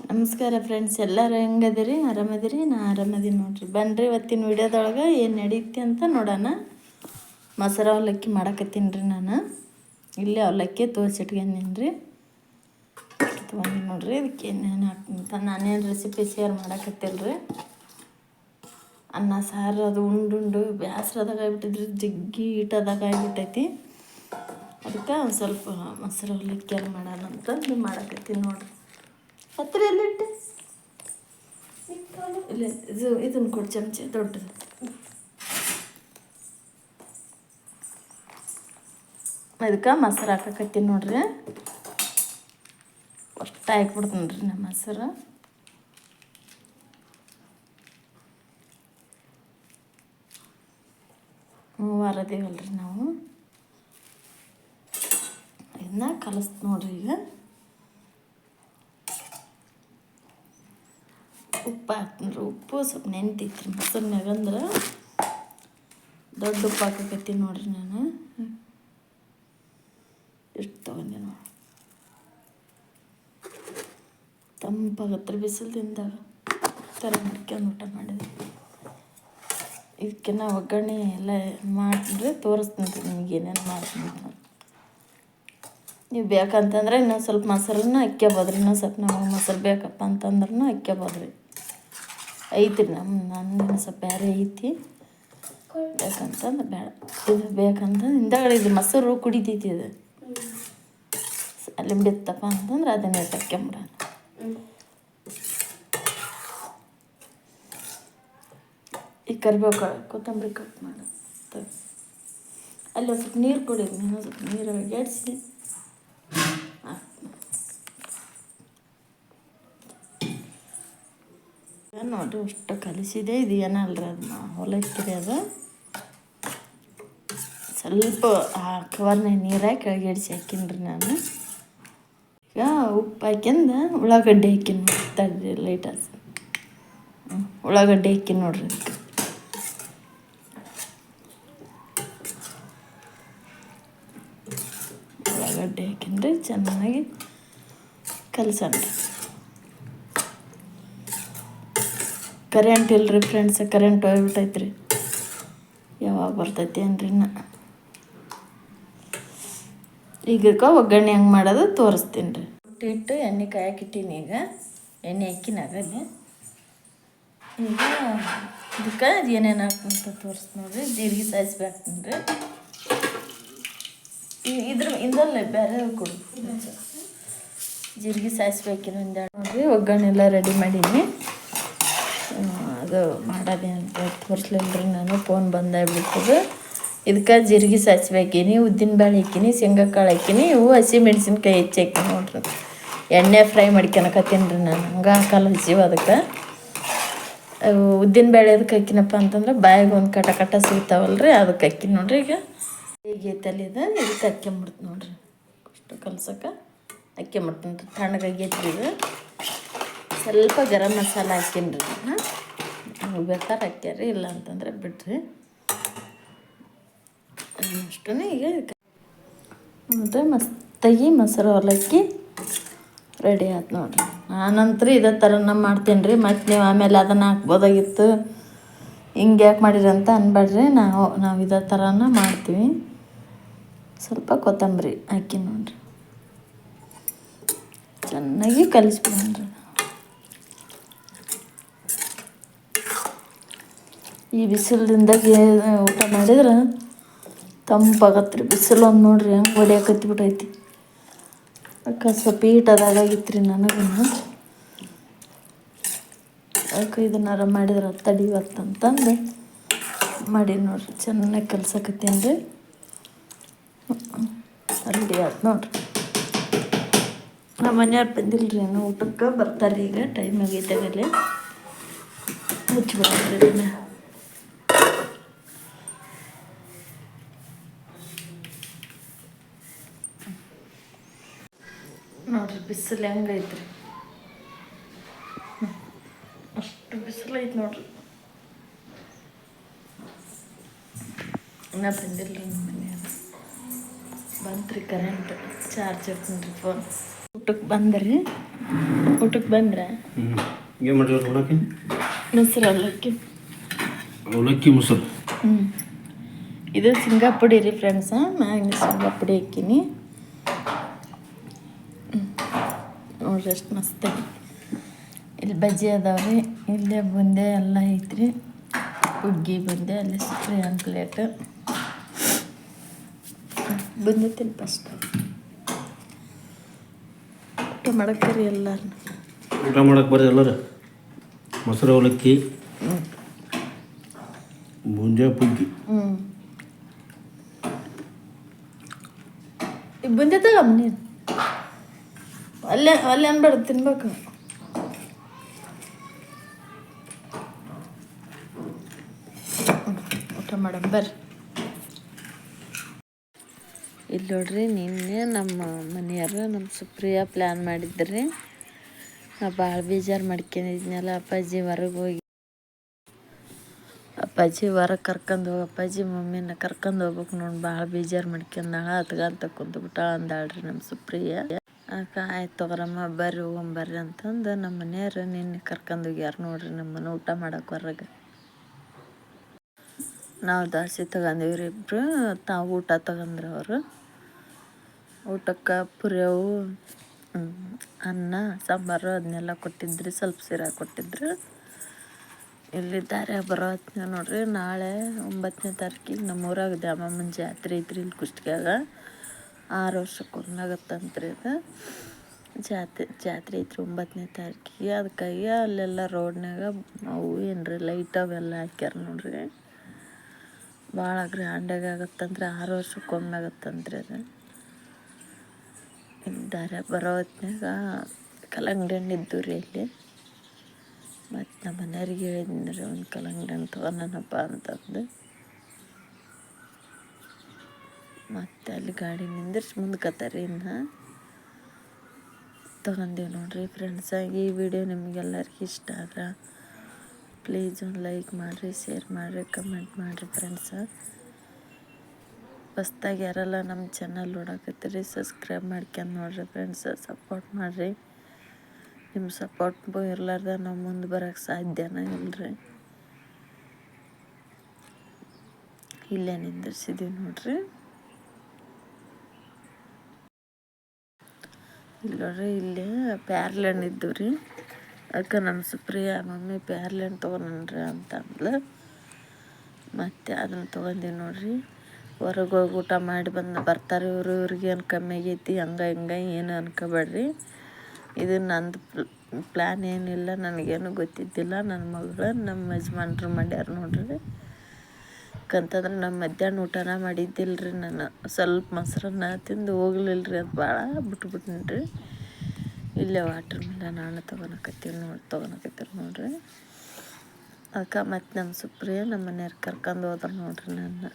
ನಮಸ್ಕಾರ ಫ್ರೆಂಡ್ಸ್, ಎಲ್ಲರೂ ಹೆಂಗದಿರಿ? ಆರಾಮದಿರಿ? ನಾ ಆರಾಮದೀನಿ ನೋಡ್ರಿ. ಬನ್ರಿ ಇವತ್ತಿನ ವಿಡಿಯೋದೊಳಗೆ ಏನು ನಡೀತಿ ಅಂತ ನೋಡೋಣ. ಮೊಸರು ಅವಲಕ್ಕಿ ಮಾಡಕತ್ತೀನಿ ರೀ. ನಾನು ಇಲ್ಲೇ ಅವಲಕ್ಕಿ ತೋರಿಸಿಟ್ಕೊಂಡೀನಿ ರೀ. ತೊಗೊಂಡು ನೋಡ್ರಿ. ಇದಕ್ಕೆ ಏನೇನು ಹಾಕ್ತಂತ ನಾನೇನು ರೆಸಿಪಿ ಶೇರ್ ಮಾಡಕತ್ತಿಲ್ಲ ರೀ. ಅನ್ನ ಸಾರು ಅದು ಉಂಡು ಬೇಸರದಾಗ ಆಗಿಬಿಟ್ಟಿದ್ರಿ. ಜಗ್ಗಿ ಹಿಟ್ಟದಾಗ ಆಗಿಬಿಟ್ಟೈತಿ. ಅದಕ್ಕೆ ಒಂದು ಸ್ವಲ್ಪ ಮೊಸರು ಅವಲಕ್ಕಿ ಮಾಡೋಣ ಅಂತಂದು ಮಾಡಕತ್ತೀನಿ ನೋಡ್ರಿ. ಹತ್ತಿರ ಎಲ್ಲಿಟ್ಟು ಇಲ್ಲ ಇದನ್ನು ಕೊಡು, ಚಮಚ ದೊಡ್ಡದು. ಅದಕ್ಕೆ ಮೊಸರು ಹಾಕಕತ್ತೀನಿ ನೋಡ್ರಿ. ಅಷ್ಟು ಹಾಕ್ಬಿಡ್ತೀನಿ ರೀ ನಮ್ಮ ಮೊಸರು. ಮೂವಾರದೇವಲ್ರಿ ನಾವು. ಇದನ್ನ ಕಲಿಸ್ತು ನೋಡ್ರಿ. ಈಗ ಉಪ್ಪು ಹಾಕ್ತೀನಿ ರೀ. ಉಪ್ಪು ಸ್ವಲ್ಪ ನೆನ್ತೈತ್ರಿ ಮೊಸರಿನಾಗ, ಅಂದ್ರೆ ದೊಡ್ಡ ಉಪ್ಪು ಹಾಕಕತ್ತೀನಿ ನೋಡ್ರಿ. ನಾನು ಎಷ್ಟು ತೊಗೊಂಡೆ ನೋಡಿ. ತಂಪಾಗತ್ರಿ ಬಿಸಿಲದಿಂದಾಗ ಥರ ಮಾಡ್ಕೊಂಡು ಊಟ ಮಾಡಿದ್ವಿ. ಇದಕ್ಕೆ ನಾವು ಒಗ್ಗರಣೆ ಎಲ್ಲ ಮಾಡಿದ್ರೆ ತೋರಿಸ್ತೀನಿ ರೀ ನಿಮ್ಗೆ ಏನೇನು ಮಾಡ್ತೀನಿ. ನೀವು ಬೇಕಂತಂದ್ರೆ ಇನ್ನೊಂದು ಸ್ವಲ್ಪ ಮೊಸರನ್ನ ಹಾಕ್ಕೋಬೋದ್ರಿ. ಇನ್ನೊಂದು ಸ್ವಲ್ಪ ನಮಗೆ ಮೊಸರು ಬೇಕಪ್ಪ ಅಂತಂದ್ರೂ ಹಾಕ್ಕೋಬೋದ್ರಿ. ಐತಿ ರೀ ನನ್ನ ಸ್ವಲ್ಪ ಬೇರೆ ಐತಿ. ಬೇಕಂತಂದ್ರೆ ಬೇಡ, ಇದು ಬೇಕಂತಂದ್ರೆ ಹಿಂದಗಡೆ ಇದು ಮೊಸರು ಕುಡಿತೈತಿ. ಇದು ಅಲ್ಲಿ ಬಿತ್ತಪ್ಪ ಅಂತಂದ್ರೆ ಅದನ್ನೇ ಹಾಕ್ಕೊಂಬಿಡೋಣ. ಈ ಕರಿಬೇವು ಕೊತ್ತಂಬರಿ ಕಟ್ ಮಾಡ ಅಲ್ಲಿ ಒಂದು ಸ್ವಲ್ಪ ನೀರು ಕೊಡಿ. ನಾನು ಸ್ವಲ್ಪ ನೀರು ಒಗ್ಯಾಡಿಸಿ ನೋಡಿರಿ. ಅಷ್ಟು ಕಲಿಸಿದೆ. ಇದು ಏನಲ್ರಿ, ಅದು ಅವಲಕ್ಕಿ ಅದು. ಸ್ವಲ್ಪ ಕವರ್ನಾಗ ನೀರು ಹಾಕಿ ಒಗ್ಯಾಡಿಸಿ ಹಾಕೀನಿ ರೀ ನಾನು. ಈಗ ಉಪ್ಪು ಹಾಕ್ಯಂದು ಉಳ್ಳಾಗಡ್ಡಿ ಹಾಕಿನಿ ತಡ್ರಿ ಲೈಟ್ ಹಾಕಿ. ಉಳ್ಳಾಗಡ್ಡಿ ಹಾಕಿ ನೋಡ್ರಿ. ಉಳ್ಳಾಗಡ್ಡಿ ಹಾಕಿನ್ರಿ ಚೆನ್ನಾಗಿ ಕಲಸೋಣ. ಕರೆಂಟ್ ಇಲ್ಲರಿ ಫ್ರೆಂಡ್ಸ್, ಕರೆಂಟ್ ಹೋಗ್ಬಿಟ್ಟೈತ್ರಿ. ಯಾವಾಗ ಬರ್ತೈತಿ ಏನ್ರಿ ಇನ್ನು. ಈಗ ಒಗ್ಗರಣೆ ಹೆಂಗೆ ಮಾಡೋದು ತೋರಿಸ್ತೀನಿ ರೀ. ಇಟ್ಟು ಎಣ್ಣೆ ಕಾಯಕ್ಕಿಟ್ಟೀನಿ. ಈಗ ಎಣ್ಣೆ ಹಾಕಿನಾಗಲ್ಲಿ ಈಗ ಇದಕ್ಕೆ ಏನೇನು ಹಾಕ್ತಂತ ತೋರಿಸ್ತೀನಿ ನೋಡ್ರಿ. ಜೀರಿಗೆ ಸಾಸಿವೆ ಹಾಕ್ತೀನಿ ರೀ. ಇಂದಲ್ಲೇ ಬೇರೆ ಕೊಡು. ಜೀರಿಗೆ ಸಾಸಿವೆ ಹಾಕಿನ ಒಂದೆರಡು ನೋಡ್ರಿ. ಒಗ್ಗರಣೆ ಎಲ್ಲ ರೆಡಿ ಮಾಡೀನಿ. ಅದು ಮಾಡೋದೇನು ತೋರಿಸ್ಲಿಲ್ಲ ರೀ ನಾನು, ಫೋನ್ ಬಂದಾಗ್ಬಿಡ್ತದೆ. ಇದಕ್ಕೆ ಜೀರಿಗೆ ಸಾಸಿವೆ ಹಾಕೀನಿ, ಉದ್ದಿನಬೇಳೆ ಹಾಕೀನಿ, ಶೇಂಗಾಕಾಳು ಹಾಕೀನಿ, ಇವು ಹಸಿ ಮೆಣಸಿನ್ಕಾಯಿ ಹೆಚ್ಚಿ ಹಾಕೀನಿ ನೋಡ್ರಿ. ಎಣ್ಣೆ ಫ್ರೈ ಮಾಡ್ಕೊಳಕತ್ತೀನಿ ರೀ ನಾನು. ಹಂಗೆ ಹಾಕಲ್ಲ ಹಸಿವು. ಅದಕ್ಕೆ ಉದ್ದಿನಬೇಳೆ ಅದಕ್ಕೆ ಹಾಕಿನಪ್ಪ ಅಂತಂದ್ರೆ ಬಾಯಿಗೆ ಒಂದು ಕಟ ಸಿಗ್ತಾವಲ್ಲ ರೀ, ಅದಕ್ಕೆ ಹಾಕೀನಿ ನೋಡ್ರಿ. ಈಗ ಈಗೈತಲ್ಲಿದ ಇದಕ್ಕೆ ಹಾಕ್ಕೊಂಬಿಡ್ತೀನಿ ನೋಡ್ರಿ. ಅಷ್ಟು ಕಲ್ಸಕ್ಕೆ ಹಾಕ್ಕೊಂಬಿಡ್ತೀನಿ ರೀ. ತಣ್ಣಗಾಗೈತ್ರಿ. ಇದು ಸ್ವಲ್ಪ ಗರಂ ಮಸಾಲ ಹಾಕೀನಿ ರೀ ನಾನು. ಬೇಕಾದ್ರೆ ಹಾಕ್ಯಾರಿ, ಇಲ್ಲ ಅಂತಂದ್ರೆ ಬಿಡ್ರಿ. ಅಷ್ಟೇ. ಈಗ ನೋಡ್ರಿ ಮಸ್ತಾಗಿ ಮೊಸರು ಅವಲಕ್ಕಿ ರೆಡಿ ಆಯ್ತು ನೋಡ್ರಿ. ನಾನಂತೂ ಇದೇ ಥರನ ಮಾಡ್ತೀನಿ ರೀ. ಮತ್ತು ನೀವು ಆಮೇಲೆ ಅದನ್ನು ಹಾಕ್ಬೋದಾಗಿತ್ತು, ಹಿಂಗೆ ಯಾಕೆ ಮಾಡಿರಿ ಅಂತ ಅನ್ಬೇಡ್ರಿ. ನಾವು ಇದೇ ಥರನ ಮಾಡ್ತೀವಿ. ಸ್ವಲ್ಪ ಕೊತ್ತಂಬರಿ ಹಾಕಿ ನೋಡ್ರಿ. ಚೆನ್ನಾಗಿ ಕಲಿಸ್ಬಿಡ್ರಿ. ಈ ಬಿಸಿಲಿಂದಾಗಿ ಊಟ ಮಾಡಿದ್ರೆ ತಂಪಾಗತ್ತೆ ರೀ. ಬಿಸಿಲು ಒಂದು ನೋಡ್ರಿ ಹೆಂಗೆ ಹೊಡಿಯಾಕತ್ಬಿಟ್ಟೈತಿ. ಅದಕ್ಕೆ ಸ್ವಲ್ಪ ಈಟದಾಗಿತ್ತು ರೀ ನನಗೂ. ಅದಕ್ಕೆ ಇದನ್ನಾರ ಮಾಡಿದ್ರೆ ತಡಿವತ್ತಂತಂದು ಮಾಡಿ ನೋಡ್ರಿ. ಚೆನ್ನಾಗಿ ಕಲ್ಸಕತ್ತೀನಿ ರೀ. ರೆಡಿ ಆಯ್ತು ನೋಡ್ರಿ. ನಮ್ಮ ಮನೆಯವ್ರು ಬಂದಿಲ್ಲ ರೀ ಏನೋ, ಊಟಕ್ಕೆ ಬರ್ತಾರೆ. ಈಗ ಟೈಮ್ ಆಗೈತಾಗಲ್ಲಿ ಮುಚ್ಚಿಬಿಡ್ರಿ ಇದನ್ನ. ನೋಡ್ರಿ ಬಿಸಿಲು ಹೆಂಗೈತ್ರಿ. ಅಷ್ಟು ಬಿಸಿಲು ಐತೆ ನೋಡ್ರಿ. ಇನ್ನೂ ಬಂದಿಲ್ಲ ರೀ ನಮ್ಮ ಮನೆಯವ್ರು. ಬಂತ್ರಿ ಕರೆಂಟ್, ಚಾರ್ಜ್ ಇರ್ತೀನಿ ರೀ ಫೋನ್. ಊಟಕ್ಕೆ ಬಂದ್ರಿ. ಊಟಕ್ಕೆ ಬಂದ್ರೆ ಏನು ಮಾಡಿರೋದು ಅವಲಕ್ಕಿ? ಮೊಸರು ಅವಲಕ್ಕಿ. ಅವಲಕ್ಕಿ ಮೊಸರು. ಇದು ಶೇಂಗಾ ಪುಡಿ ರೀ ಫ್ರೆಂಡ್ಸ. ಮ್ಯಾಗಿನ ಶೇಂಗಾ ಪುಡಿ ಹಾಕೀನಿ ನೋಡ್ರಿ ಎಷ್ಟು ಮಸ್ತ್. ಇಲ್ಲಿ ಬಜ್ಜಿ ಅದಾವ್ರಿ, ಇಲ್ಲೇ ಬುಂದೆ ಎಲ್ಲ ಐತ್ರಿ. ಹುಗ್ಗಿ ಬುಂದೆ ಅಲ್ಲಿ ಸಿಕ್ಕ್ರಿ ಒಂದು ಪ್ಲೇಟ್ ಬುಂದೆ ತಿನ್ ಫಸ್ಟ್. ಊಟ ಮಾಡಕ್ಕೆ ಎಲ್ಲರೂ ಊಟ ಮಾಡಕ್ಕೆ ಬರ್ರಿ ಎಲ್ಲರೂ. ಮೊಸರು ಅವಲಕ್ಕಿ, ಬುಂದೆ ಹುಗ್ಗಿ. ಈಗ ಬುಂದೆ ತಗಮ್ಮ ನೀನು. ಅಲ್ಲೇ ಅನ್ಬೇಡ, ತಿನ್ಬೇಕು. ಊಟ ಮಾಡಮ್ ಬರ್ರಿ. ಇಲ್ಲಿ ನೋಡ್ರಿ, ನಿನ್ನೆ ನಮ್ಮ ಮನೆಯವರು ನಮ್ಮ ಸುಪ್ರಿಯ ಪ್ಲ್ಯಾನ್ ಮಾಡಿದ್ರಿ. ನಾ ಭಾಳ ಬೇಜಾರು ಮಾಡ್ಕೊಂಡಿದ್ನಲ್ಲ. ಅಪ್ಪಾಜಿ ಹೊರಗೆ ಹೋಗಿ, ಅಪ್ಪಾಜಿ ಹೊರಗೆ ಕರ್ಕೊಂಡು ಹೋಗಿ, ಅಪ್ಪಾಜಿ ಮಮ್ಮಿನ ಕರ್ಕೊಂಡು ಹೋಗ್ಬೇಕು ನೋಡಿ. ಭಾಳ ಬೇಜಾರು ಮಾಡ್ಕೊಂಡಾಳ. ಹತ್ಗಂತ ಕುಂತ್ಬಿಟ್ಟ ಅಂದಾಳ್ರಿ ನಮ್ಮ ಸುಪ್ರಿಯ. ಆಯ್ತು ತಗೋರಮ್ಮ ಬರ್ರಿ ಹೋಗಂಬರ್ರಿ ಅಂತಂದು ನಮ್ಮ ಮನೆಯವ್ರು ನಿನ್ನೆ ಕರ್ಕೊಂಡು ಹೋಗ್ಯಾರ ನೋಡ್ರಿ ನಮ್ಮನ್ನು ಊಟ ಮಾಡಕ್ಕೆ ಹೊರಗೆ. ನಾವು ದೋಸೆ ತಗೊಂಡೀವ್ರಿ ಇಬ್ಬರು, ತಾವು ಊಟ ತಗೊಂಡ್ರು ಅವರು. ಊಟಕ್ಕೆ ಪುರಿಯವು, ಅನ್ನ ಸಾಂಬಾರು ಅದನ್ನೆಲ್ಲ ಕೊಟ್ಟಿದ್ರಿ. ಸ್ವಲ್ಪ ಸೀರಾ ಕೊಟ್ಟಿದ್ರು. ಇಲ್ಲಿ ದಾರ್ಯಾಗ ಬರೋ ಹೊತ್ನ್ಯಾಗ ನೋಡ್ರಿ, ನಾಳೆ 9ನೇ ತಾರೀಕಿಗೆ ನಮ್ಮ ಊರಾಗ ದ್ಯಾಮಮ್ಮನ ಜಾತ್ರೆ ಐತ್ರಿ. ಇಲ್ಲಿ ಕುಷ್ಟಗ್ಯಾಗ 6 ವರ್ಷಕ್ಕೊಮ್ಮೆ ಆಗತ್ತಂತ್ರಿ ಅದು ಜಾತ್ರೆ ಐತ್ರಿ 9ನೇ ತಾರೀಕಿಗೆ. ಅದಕ್ಕಾಗಿ ಅಲ್ಲೆಲ್ಲ ರೋಡ್ನಾಗ ಅವು ಏನ್ರಿ ಲೈಟ್ ಅವೆಲ್ಲ ಹಾಕ್ಯಾರ ನೋಡ್ರಿ. ಭಾಳ ಗ್ರ್ಯಾಂಡಾಗಿ ಆಗತ್ತಂತ್ರಿ. 6 ವರ್ಷಕ್ಕೊಮ್ಮೆ ಆಗತ್ತಂತ್ರಿ ಅದು. ಇಲ್ಲಿ ದಾರ್ಯಾಗ ಬರೋ ಹೊತ್ನ್ಯಾಗ ಕಲ್ಲಂಗಡಿ ಹಣ್ಣು ಇದ್ದು ರೀ ಇಲ್ಲಿ. ಮತ್ತು ನಮ್ಮ ಮನೆಯವ್ರಿಗೆ ಹೇಳಿದ್ರಿ, ಒಂದು ಕಲ್ಲಂಗಡಿ ಹಣ್ಣು ತೊಗೊಳನಪ್ಪ ಅಂತಂದು. ಮತ್ತು ಅಲ್ಲಿ ಗಾಡಿ ನಿಂದಿರ್ಸಿ ಮುಂದಕ್ಕತ್ತಾರಿ. ಇನ್ನು ತೊಗೊಂಡೀವಿ ನೋಡ್ರಿ ಫ್ರೆಂಡ್ಸಾಗಿ. ಈ ವಿಡಿಯೋ ನಿಮಗೆಲ್ಲರಿಗೂ ಇಷ್ಟ ಆದ್ರೆ ಪ್ಲೀಸ್ ಒಂದು ಲೈಕ್ ಮಾಡಿರಿ, ಶೇರ್ ಮಾಡಿರಿ, ಕಮೆಂಟ್ ಮಾಡಿರಿ ಫ್ರೆಂಡ್ಸ. ಹೊಸ್ದಾಗಿ ಯಾರೆಲ್ಲ ನಮ್ಮ ಚಾನಲ್ ನೋಡಕತ್ತೀರಿ ಸಬ್ಸ್ಕ್ರೈಬ್ ಮಾಡ್ಕೊಂಡು ನೋಡಿರಿ ಫ್ರೆಂಡ್ಸ. ಸಪೋರ್ಟ್ ಮಾಡಿರಿ. ನಿಮ್ಮ ಸಪೋರ್ಟ್ ಇರ್ಲಾರ್ದ ನಾವು ಮುಂದೆ ಬರೋಕ್ಕೆ ಸಾಧ್ಯನೇ ಇಲ್ಲರಿ. ಇಲ್ಲೇ ನಿಂದಿರ್ಸಿದ್ದೀವಿ ನೋಡ್ರಿ. ಇಲ್ಲಿ ನೋಡ್ರಿ, ಇಲ್ಲೇ ಪ್ಯಾರ್ಲೆ ಹಣ್ಣು ಇದ್ದು ರೀ. ಅದಕ್ಕೆ ನಮ್ಮ ಸುಪ್ರಿಯ ಮಮ್ಮಿ ಪ್ಯಾರ್ಲೆ ಹಣ್ಣು ತೊಗೊಂಡ್ರಿ ಅಂತಂದ್ಲು. ಮತ್ತು ಅದನ್ನು ತೊಗೊಂಡೀವಿ ನೋಡ್ರಿ. ಹೊರಗೆ ಹೋಗಿ ಊಟ ಮಾಡಿ ಬರ್ತಾರೆ ಇವರು. ಇವ್ರಿಗೇನು ಕಮ್ಮಿ ಆಗೈತಿ ಹಂಗೆ ಹಿಂಗೆ ಏನು ಅನ್ಕೋಬೇಡ್ರಿ. ಇದು ನಂದು ಪ್ಲ್ಯಾನ್ ಏನಿಲ್ಲ, ನನಗೇನು ಗೊತ್ತಿದ್ದಿಲ್ಲ. ನನ್ನ ಮಗಳು ನಮ್ಮ ಯಜಮಾನ್ರು ಮಾಡ್ಯಾರ ನೋಡ್ರಿ. ಯಾಕಂತಂದ್ರೆ ನಮ್ಮ ಮಧ್ಯಾಹ್ನ ಊಟನ ಮಾಡಿದ್ದಿಲ್ಲ ರೀ. ನಾನು ಸ್ವಲ್ಪ ಮೊಸರನ್ನ ತಿಂದು ಹೋಗ್ಲಿಲ್ಲ ರೀ. ಅದು ಭಾಳ ಬಿಟ್ಬಿಟ್ಟಿನಿ ರೀ. ಇಲ್ಲೇ ವಾಟರ್ ಮಿಲನ್ ಹಣ್ಣು ತೊಗೊಳಕತ್ತೀರಿ ನೋಡ್ರಿ. ಅದಕ್ಕೆ ಮತ್ತು ನಮ್ಮ ಸುಪ್ರಿಯ ನಮ್ಮ ಮನೆಯವ್ರು ಕರ್ಕೊಂಡು ಹೋದ್ರು ನೋಡ್ರಿ ನನ್ನ.